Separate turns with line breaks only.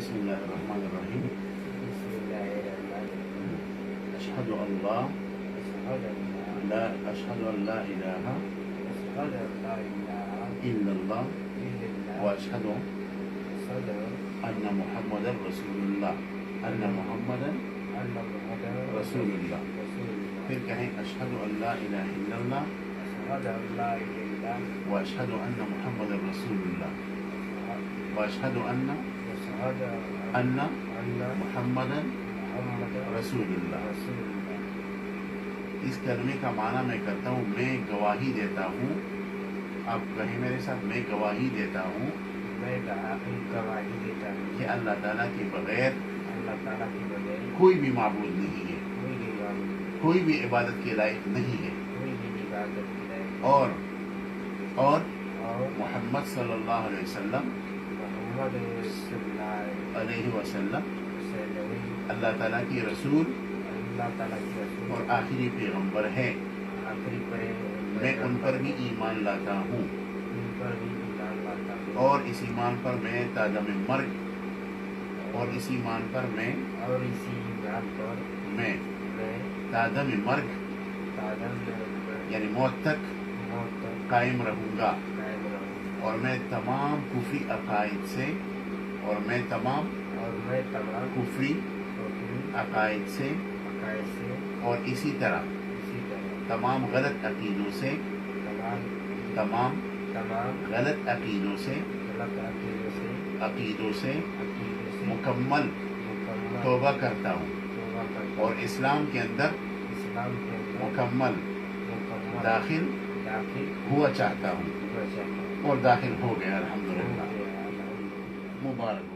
بسم الله الرحمن الرحیم. اشهد ان لا اله الا الله واشهد ان محمد رسول اللہ. رسول اللہ. پھر کہیں اشهد ان لا الہ الا اللہ واشهد ان محمد رسول اللہ واشهد ان محمد رسول اللہ. اس کلمے کا معنی میں کرتا ہوں میں گواہی دیتا ہوں. آپ کہیں میرے ساتھ میں گواہی دیتا ہوں کہ اللہ تعالیٰ کے بغیر کوئی بھی معبود نہیں ہے, کوئی بھی عبادت کے لائق نہیں ہے, اور محمد صلی اللہ علیہ وسلم اللہ تعالیٰ کی رسول اور آخری پیغمبر ہے. میں ان پر بھی ایمان لاتا ہوں اور اس ایمان پر میں تادم مرگ اور اس ایمان پر میں تادم مرگ یعنی موت تک قائم رہوں گا. اور میں تمام کفری عقائد سے کفری عقائد سے اور اسی طرح تمام غلط عقیدوں سے مکمل توبہ کرتا ہوں اور اسلام کے اندر مکمل داخل ہوا چاہتا ہوں اور داخل ہو گیا الحمدللہ. مبارک.